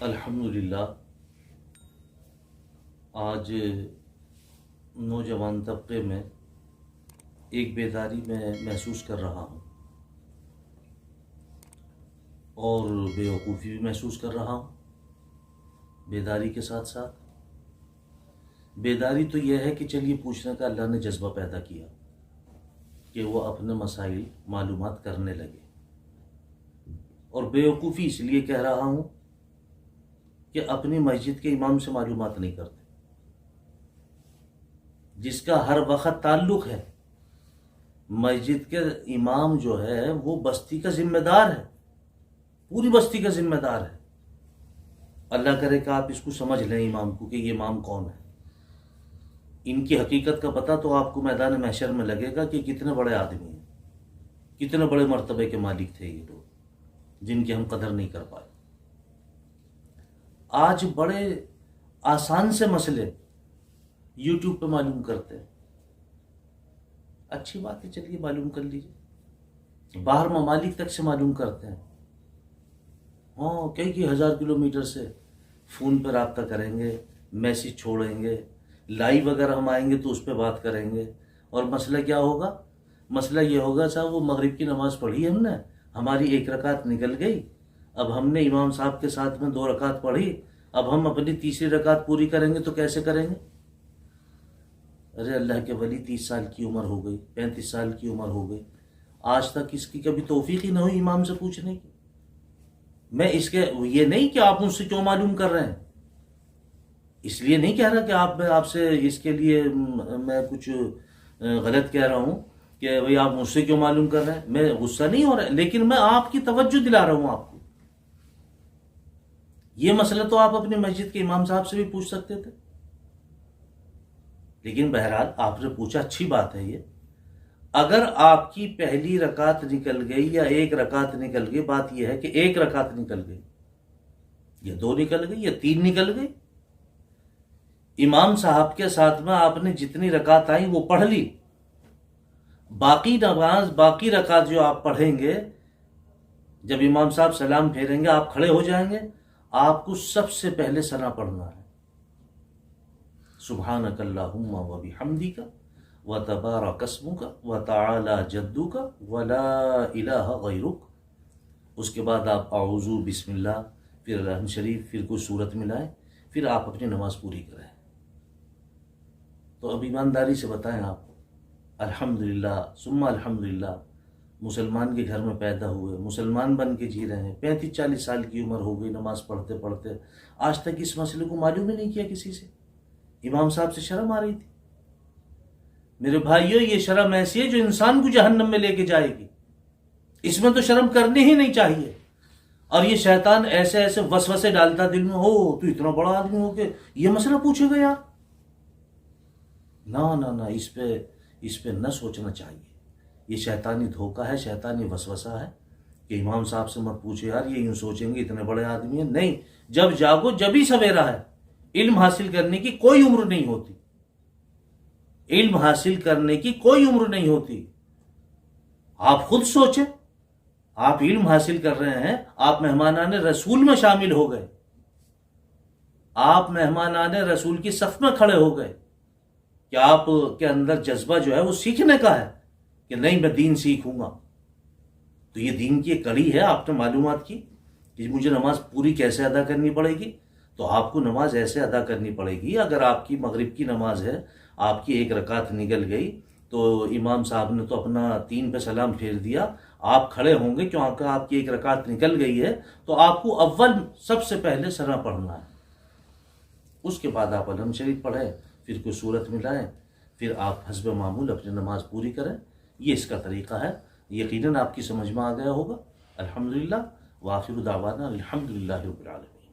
الحمدللہ آج نوجوان طبقے میں ایک بیداری میں محسوس کر رہا ہوں اور بیوقوفی بھی محسوس کر رہا ہوں۔ بیداری کے ساتھ ساتھ بیداری تو یہ ہے کہ چلیے پوچھنے کا اللہ نے جذبہ پیدا کیا کہ وہ اپنے مسائل معلومات کرنے لگے، اور بیوقوفی اس لیے کہہ رہا ہوں کہ اپنی مسجد کے امام سے معلومات نہیں کرتے، جس کا ہر وقت تعلق ہے۔ مسجد کے امام جو ہے وہ بستی کا ذمہ دار ہے، پوری بستی کا ذمہ دار ہے۔ اللہ کرے کہ آپ اس کو سمجھ لیں امام کو کہ یہ امام کون ہے۔ ان کی حقیقت کا پتہ تو آپ کو میدان محشر میں لگے گا کہ کتنے بڑے آدمی ہیں، کتنے بڑے مرتبے کے مالک تھے یہ لوگ، جن کی ہم قدر نہیں کر پائے۔ آج بڑے آسان سے مسئلے یوٹیوب پہ معلوم کرتے ہیں۔ اچھی بات ہے، چلیے معلوم کر لیجیے۔ باہر ممالک تک سے معلوم کرتے ہیں، کئی ہزار کلومیٹر سے فون پہ رابطہ کریں گے، میسیج چھوڑیں گے، لائیو اگر ہم آئیں گے تو اس پہ بات کریں گے، اور مسئلہ کیا ہوگا؟ مسئلہ یہ ہوگا صاحب وہ مغرب کی نماز پڑھی ہم نے، ہماری ایک رکعت نکل گئی، اب ہم نے امام صاحب کے ساتھ میں 2 رکعت پڑھی، اب ہم اپنی تیسری رکعت پوری کریں گے تو کیسے کریں گے؟ ارے اللہ کے ولی 30 سال کی عمر ہو گئی، 35 سال کی عمر ہو گئی، آج تک اس کی کبھی توفیق ہی نہ ہوئی امام سے پوچھنے کی۔ میں اس کے یہ نہیں کہ آپ مجھ سے کیوں معلوم کر رہے ہیں، اس لیے نہیں کہہ رہا کہ آپ سے اس کے لیے میں کچھ غلط کہہ رہا ہوں کہ بھئی آپ مجھ سے کیوں معلوم کر رہے ہیں، میں غصہ نہیں ہو رہا، لیکن میں آپ کی توجہ دلا رہا ہوں آپ کو۔ یہ مسئلہ تو آپ اپنی مسجد کے امام صاحب سے بھی پوچھ سکتے تھے، لیکن بہرحال آپ نے پوچھا، اچھی بات ہے یہ۔ اگر آپ کی پہلی رکعت نکل گئی یا 1 رکعت نکل گئی، بات یہ ہے کہ 1 رکعت نکل گئی یا 2 نکل گئی یا 3 نکل گئی، امام صاحب کے ساتھ میں آپ نے جتنی رکعت آئیں وہ پڑھ لی، باقی رکعت جو آپ پڑھیں گے، جب امام صاحب سلام پھیریں گے آپ کھڑے ہو جائیں گے، آپ کو سب سے پہلے ثنا پڑھنا ہے، سبحانک اللہم و بحمدک وتبارک اسمک وتعالی جدک ولا الہ غیرک۔ اس کے بعد آپ اعوذ بسم اللہ، پھر رحم شریف، پھر کوئی سورت ملائیں، پھر آپ اپنی نماز پوری کریں۔ تو اب ایمانداری سے بتائیں آپ، الحمدللہ ثم الحمدللہ، مسلمان کے گھر میں پیدا ہوئے، مسلمان بن کے جی رہے ہیں، 35-40 سال کی عمر ہو گئی نماز پڑھتے پڑھتے، آج تک اس مسئلے کو معلوم ہی نہیں کیا کسی سے۔ امام صاحب سے شرم آ رہی تھی۔ میرے بھائیوں، یہ شرم ایسی ہے جو انسان کو جہنم میں لے کے جائے گی، اس میں تو شرم کرنی ہی نہیں چاہیے۔ اور یہ شیطان ایسے ایسے وسوسے ڈالتا دل میں، ہو تو اتنا بڑا آدمی ہو کے یہ مسئلہ پوچھے گا یار، نہ اس پہ نہ سوچنا چاہیے۔ یہ شیطانی دھوکہ ہے، شیطانی وسوسہ ہے کہ امام صاحب سے مت پوچھے یار، یہ یوں سوچیں گے اتنے بڑے آدمی ہیں۔ نہیں، جب جاگو جب ہی سویرا ہے۔ علم حاصل کرنے کی کوئی عمر نہیں ہوتی، علم حاصل کرنے کی کوئی عمر نہیں ہوتی۔ آپ خود سوچیں، آپ علم حاصل کر رہے ہیں، آپ مہمانان رسول میں شامل ہو گئے، آپ مہمانان رسول کی صف میں کھڑے ہو گئے، کہ آپ کے اندر جذبہ جو ہے وہ سیکھنے کا ہے کہ نہیں میں دین سیکھوں گا۔ تو یہ دین کی ایک کڑی ہے، آپ نے معلومات کی کہ مجھے نماز پوری کیسے ادا کرنی پڑے گی، تو آپ کو نماز ایسے ادا کرنی پڑے گی۔ اگر آپ کی مغرب کی نماز ہے، آپ کی 1 رکعت نکل گئی، تو امام صاحب نے تو اپنا 3 پہ سلام پھیر دیا، آپ کھڑے ہوں گے کیونکہ آپ کی 1 رکعت نکل گئی ہے، تو آپ کو اول سب سے پہلے ثنا پڑھنا ہے۔ اس کے بعد آپ رحم شریف پڑھیں، پھر کوئی سورت ملائیں، پھر آپ حسب معمول اپنی نماز پوری کریں۔ یہ اس کا طریقہ ہے، یقیناً آپ کی سمجھ میں آ گیا ہوگا۔ الحمدللہ، وآخر دعوانا الحمدللہ رب العالمین۔